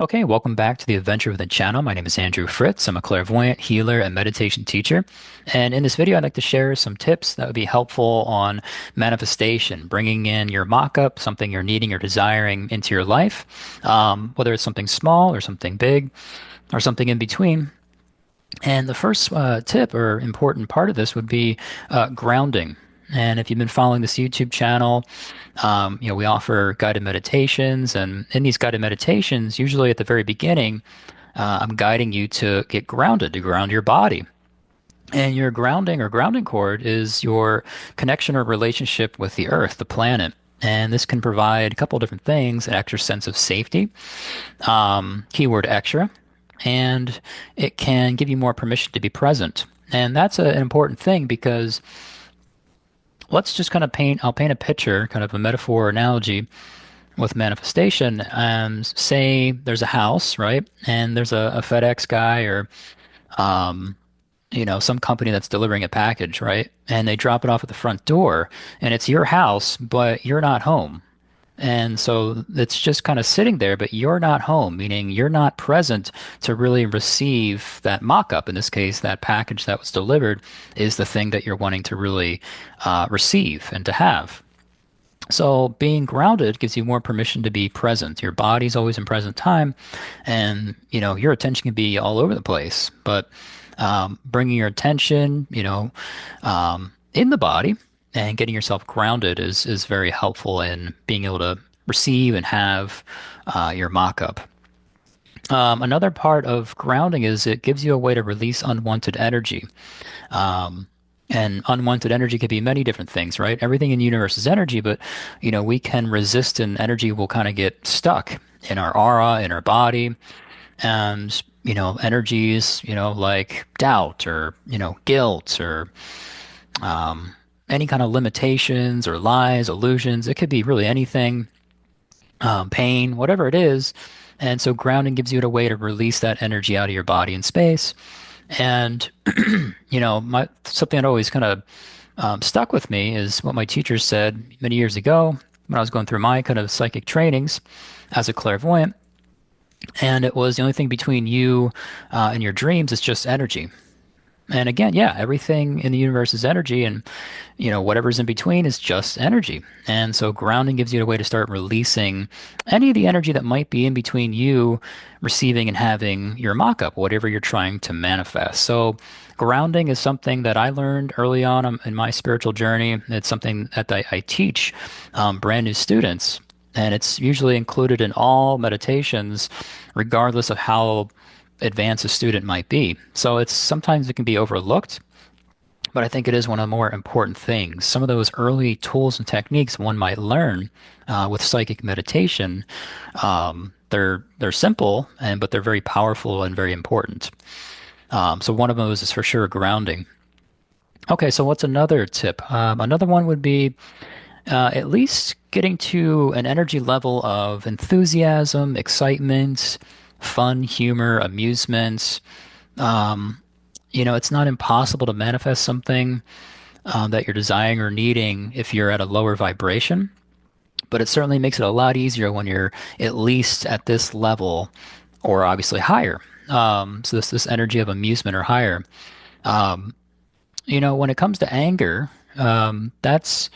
Okay, welcome back to the Adventure Within channel. My name is Andrew Fritz. I'm a clairvoyant, healer, and meditation teacher. And in this video, I'd like to share some tips that would be helpful on manifestation, bringing in your mock-up, something you're needing or desiring into your life, whether it's something small or something big or something in between. And the first tip or important part of this would be grounding. And if you've been following this YouTube channel, we offer guided meditations. And in these guided meditations, usually at the very beginning, I'm guiding you to get grounded, to ground your body. And your grounding or grounding cord is your connection or relationship with the earth, the planet. And this can provide a couple of different things, an extra sense of safety, keyword extra, and it can give you more permission to be present. And that's an important thing because let's just kind of I'll paint a picture, kind of a metaphor or analogy with manifestation. Say there's a house, right? And there's a FedEx guy or, um, some company that's delivering a package, right? And they drop it off at the front door and it's your house, but you're not home. And so it's just kind of sitting there, but you're not home, meaning you're not present to really receive that mock-up. In this case, that package that was delivered is the thing that you're wanting to really receive and to have. So being grounded gives you more permission to be present. Your body's always in present time, and your attention can be all over the place. But bringing your attention, in the body and getting yourself grounded is very helpful in being able to receive and have your mock-up. Another part of grounding is it gives you a way to release unwanted energy. Um, and unwanted energy could be many different things, right? Everything in the universe is energy, but we can resist and energy will kind of get stuck in our aura, in our body. And energies, like doubt or guilt or any kind of limitations or lies, illusions. It could be really anything, pain, whatever it is. And so grounding gives you a way to release that energy out of your body and space. And my something that always kind of stuck with me is what my teacher said many years ago when I was going through my kind of psychic trainings as a clairvoyant. And it was the only thing between you and your dreams is just energy. And again, yeah, everything in the universe is energy, and whatever's in between is just energy. And so grounding gives you a way to start releasing any of the energy that might be in between you receiving and having your mock-up, whatever you're trying to manifest. So grounding is something that I learned early on in my spiritual journey. It's something that I teach brand new students, and it's usually included in all meditations, regardless of how advanced a student might be. So it's sometimes it can be overlooked, but I think it is one of the more important things. Some of those early tools and techniques one might learn with psychic meditation, they're simple and but they're very powerful and very important. So one of those is for sure grounding. Okay, so what's another tip? Another one would be at least getting to an energy level of enthusiasm, excitement, fun, humor, amusement. Um, it's not impossible to manifest something that you're desiring or needing if you're at a lower vibration, but it certainly makes it a lot easier when you're at least at this level or obviously higher. So this energy of amusement or higher. Um, when it comes to anger, that's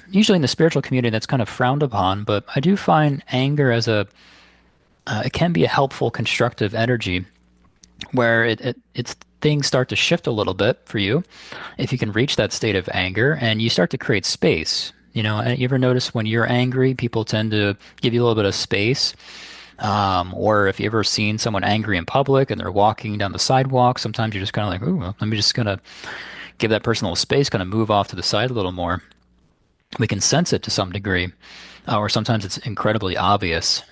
usually in the spiritual community that's kind of frowned upon, but I do find anger as it can be a helpful, constructive energy where it's things start to shift a little bit for you if you can reach that state of anger and you start to create space. And you ever notice when you're angry, people tend to give you a little bit of space. Or if you ever seen someone angry in public and they're walking down the sidewalk, sometimes you're just kind of like, ooh, well, let me just gonna give that person a little space, kind of move off to the side a little more. We can sense it to some degree, or sometimes it's incredibly obvious.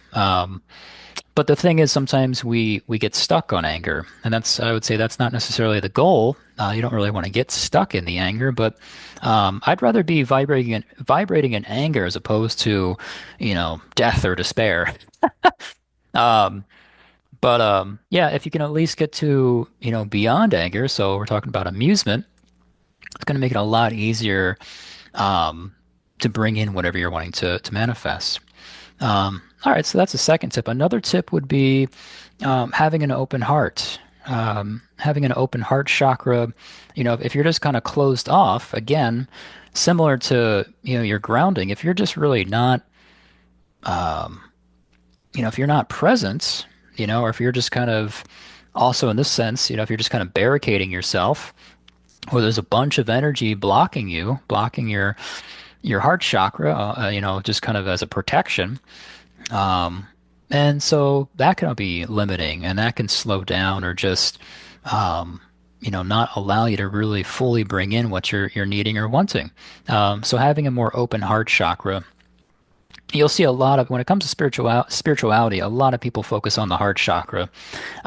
But the thing is, sometimes we get stuck on anger, and I would say that's not necessarily the goal. You don't really want to get stuck in the anger, but I'd rather be vibrating in anger as opposed to, death or despair. Um, but yeah, if you can at least get to, beyond anger, so we're talking about amusement, it's going to make it a lot easier um, to bring in whatever you're wanting to manifest. All right, so that's the second tip. Another tip would be having an open heart. Having an open heart chakra, if you're just kind of closed off, again, similar to, your grounding, if you're just really not, if you're not present, or if you're just kind of also in this sense, if you're just kind of barricading yourself, or there's a bunch of energy blocking you, blocking your heart chakra, just kind of as a protection. Um, and so that can be limiting and that can slow down or just, not allow you to really fully bring in what you're needing or wanting. So having a more open heart chakra, you'll see a lot of when it comes to spirituality, a lot of people focus on the heart chakra,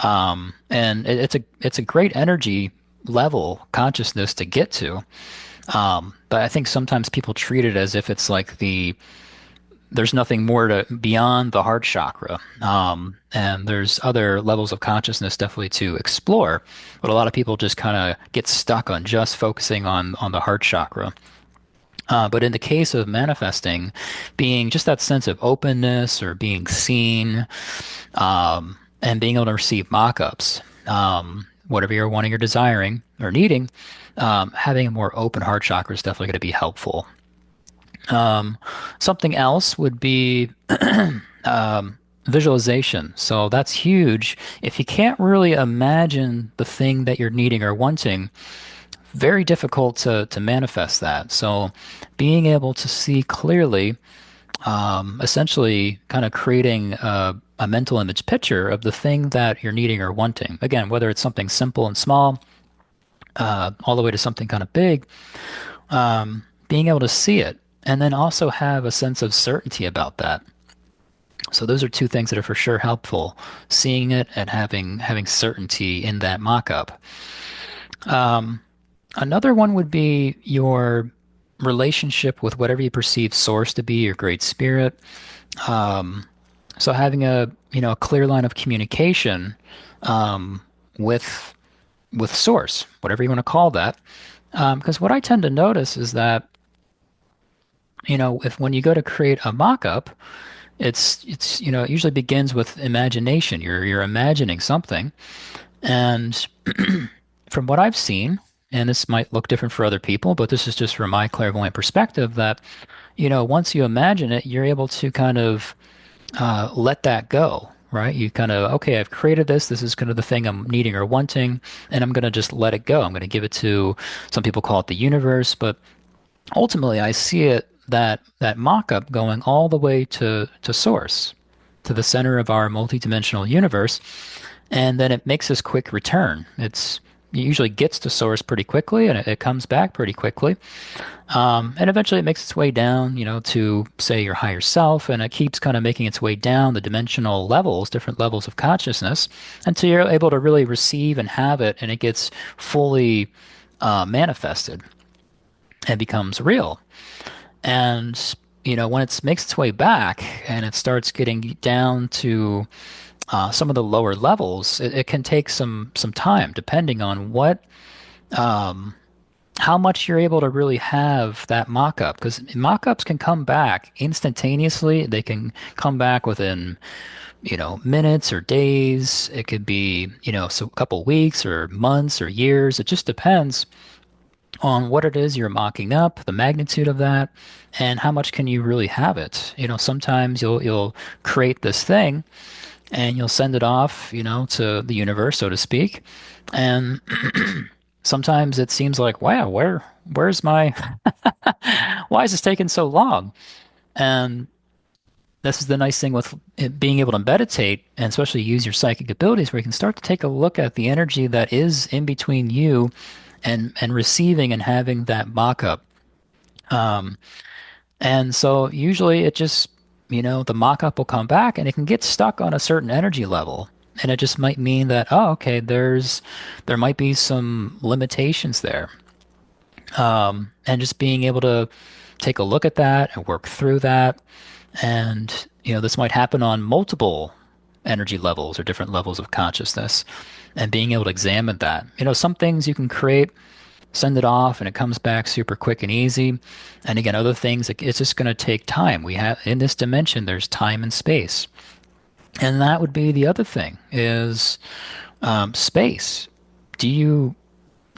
and it's a great energy level consciousness to get to. But I think sometimes people treat it as if it's like there's nothing more to beyond the heart chakra. And there's other levels of consciousness definitely to explore, but a lot of people just kind of get stuck on just focusing on the heart chakra. But in the case of manifesting, being just that sense of openness or being seen, and being able to receive mock-ups, whatever you're wanting or desiring or needing, having a more open heart chakra is definitely going to be helpful. Something else would be visualization. So that's huge. If you can't really imagine the thing that you're needing or wanting, very difficult to manifest that. So being able to see clearly, essentially kind of creating a mental image picture of the thing that you're needing or wanting. Again, whether it's something simple and small, all the way to something kind of big, being able to see it and then also have a sense of certainty about that. So those are two things that are for sure helpful, seeing it and having certainty in that mock-up. Another one would be your relationship with whatever you perceive source to be, your great spirit. So having a clear line of communication with source, whatever you want to call that. Because what I tend to notice is that, if when you go to create a mock-up, it's it usually begins with imagination. You're imagining something, and from what I've seen, and this might look different for other people, but this is just from my clairvoyant perspective, that once you imagine it, you're able to kind of let that go, right? You kind of, okay, I've created this. This is kind of the thing I'm needing or wanting, and I'm going to just let it go. I'm going to give it to, some people call it the universe, but ultimately I see it that mock-up going all the way to source, to the center of our multidimensional universe, and then it makes this quick return. It usually gets to source pretty quickly, and it comes back pretty quickly. And eventually it makes its way down, to say your higher self, and it keeps kind of making its way down the dimensional levels, different levels of consciousness, until you're able to really receive and have it, and it gets fully manifested and becomes real. And when it makes its way back and it starts getting down to some of the lower levels, it can take some time, depending on how much you're able to really have that mock-up. Because mock-ups can come back instantaneously. They can come back within, minutes or days. It could be, so a couple weeks or months or years. It just depends on what it is you're mocking up, the magnitude of that, and how much can you really have it. Sometimes you'll create this thing and you'll send it off, to the universe, so to speak. And sometimes it seems like, wow, where's my, why is this taking so long? And this is the nice thing with being able to meditate and especially use your psychic abilities, where you can start to take a look at the energy that is in between you and receiving and having that mock-up. And so usually it just, the mock-up will come back and it can get stuck on a certain energy level. And it just might mean that, oh, okay, there might be some limitations there. And just being able to take a look at that and work through that. And, this might happen on multiple energy levels or different levels of consciousness, and being able to examine that. Some things you can create send it off and it comes back super quick and easy. And again, other things, it's just going to take time. We have in this dimension, there's time and space. And that would be the other thing is space. Do you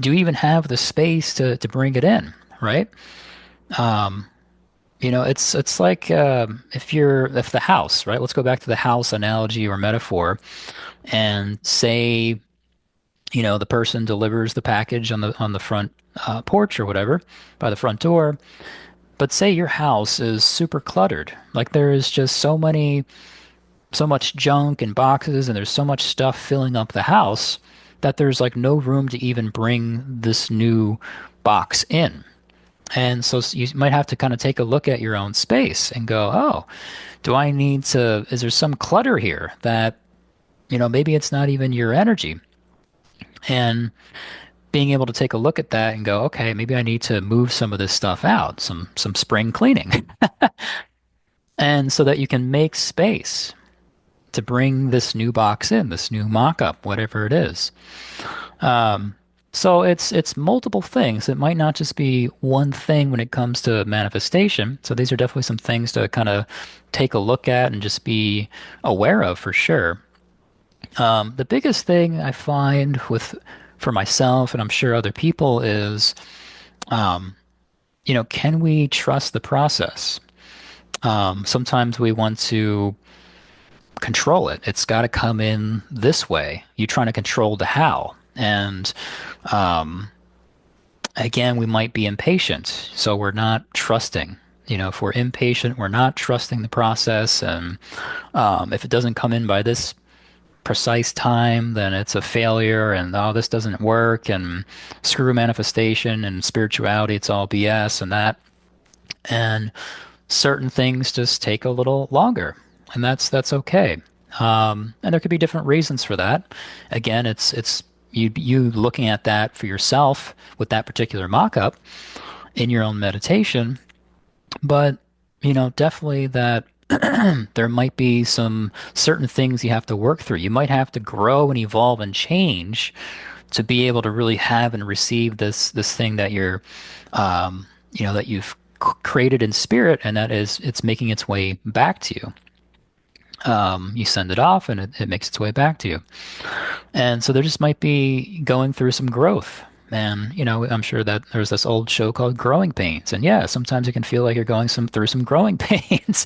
do you even have the space to bring it in, right? It's like if the house, right? Let's go back to the house analogy or metaphor, and say the person delivers the package on the front porch or whatever by the front door. But say your house is super cluttered, like there is just so much junk and boxes, and there's so much stuff filling up the house that there's like no room to even bring this new box in. And so you might have to kind of take a look at your own space and go, oh, is there some clutter here that, maybe it's not even your energy? And being able to take a look at that and go, okay, maybe I need to move some of this stuff out, some spring cleaning. And so that you can make space to bring this new box in, this new mock-up, whatever it is. So it's multiple things. It might not just be one thing when it comes to manifestation. So these are definitely some things to kind of take a look at and just be aware of for sure. The biggest thing I find with for myself, and I'm sure other people, is can we trust the process? Sometimes we want to control it. It's got to come in this way. You're trying to control the how. And again, we might be impatient. So we're not trusting. If we're impatient, we're not trusting the process. And if it doesn't come in by this precise time, then it's a failure. And oh, this doesn't work. And screw manifestation and spirituality. It's all BS and that. And certain things just take a little longer, and that's okay. And there could be different reasons for that. Again, it's you looking at that for yourself with that particular mock-up in your own meditation. But definitely that there might be some certain things you have to work through. You might have to grow and evolve and change to be able to really have and receive this thing that that you've created in spirit, and that is it's making its way back to you. You send it off, and it makes its way back to you. And so there just might be going through some growth. And I'm sure that there's this old show called Growing Pains, and yeah, sometimes it can feel like you're going through some growing pains.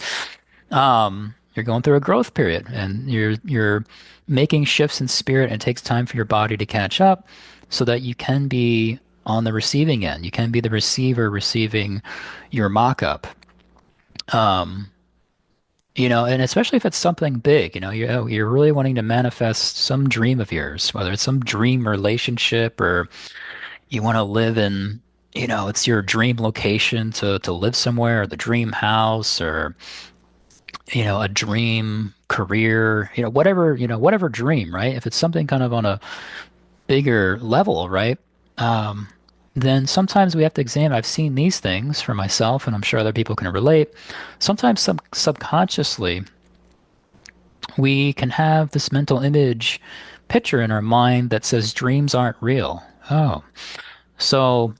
You're going through a growth period, and you're making shifts in spirit, and it takes time for your body to catch up, so that you can be on the receiving end. You can be the receiver receiving your mock-up. And especially if it's something big, you're really wanting to manifest some dream of yours, whether it's some dream relationship or you want to live in, it's your dream location to live somewhere, or the dream house, or, a dream career, whatever dream, right? If it's something kind of on a bigger level, right? Then sometimes we have to examine. I've seen these things for myself, and I'm sure other people can relate. Sometimes subconsciously, we can have this mental image picture in our mind that says dreams aren't real. Oh, so,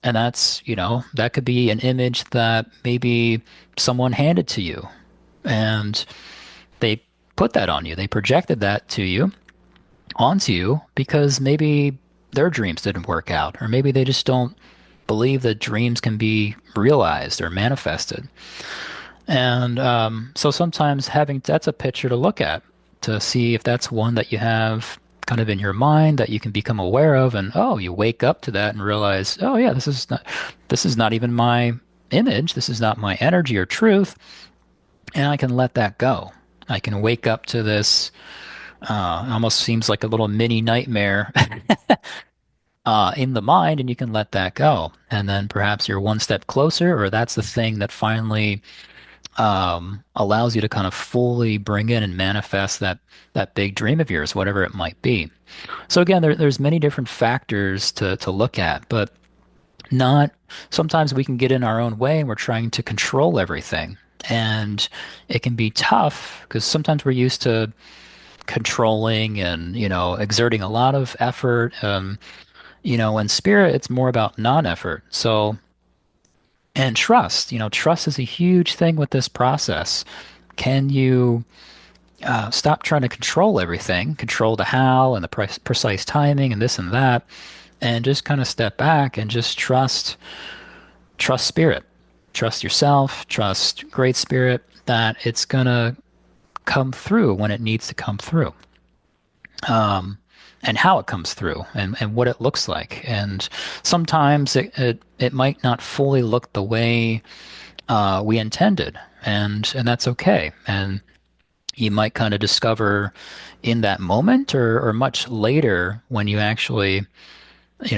and that could be an image that maybe someone handed to you, and they put that on you. They projected that onto you because maybe their dreams didn't work out, or maybe they just don't believe that dreams can be realized or manifested. And so sometimes having that's a picture to look at to see if that's one that you have kind of in your mind that you can become aware of, and oh, you wake up to that and realize, oh yeah, this is not even my image, this is not my energy or truth, and I can let that go. I can wake up to this. Almost seems like a little mini nightmare in the mind, and you can let that go. And then perhaps you're one step closer, or that's the thing that finally allows you to kind of fully bring in and manifest that big dream of yours, whatever it might be. So again, there's many different factors to look at, but not sometimes we can get in our own way and we're trying to control everything. And it can be tough because sometimes we're used to controlling and exerting a lot of effort. In spirit, it's more about non-effort. So, and trust, trust is a huge thing with this process. Can you stop trying to control everything, control the how and the precise timing and this and that, and just kind of step back and just trust spirit, trust yourself, trust great spirit that it's gonna come through when it needs to come through, and how it comes through, and what it looks like. And sometimes it might not fully look the way we intended, and that's okay. And you might kind of discover in that moment, or much later when you actually,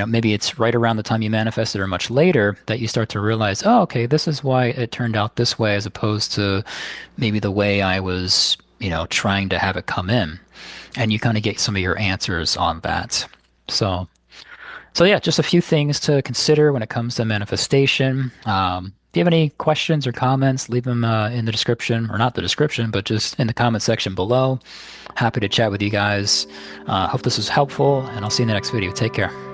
maybe it's right around the time you manifested or much later that you start to realize, oh, okay, this is why it turned out this way as opposed to maybe the way I was, trying to have it come in. And you kind of get some of your answers on that. So, so yeah, just a few things to consider when it comes to manifestation. If you have any questions or comments, leave them in the description, or not the description, but just in the comment section below. Happy to chat with you guys. Hope this was helpful, and I'll see you in the next video. Take care.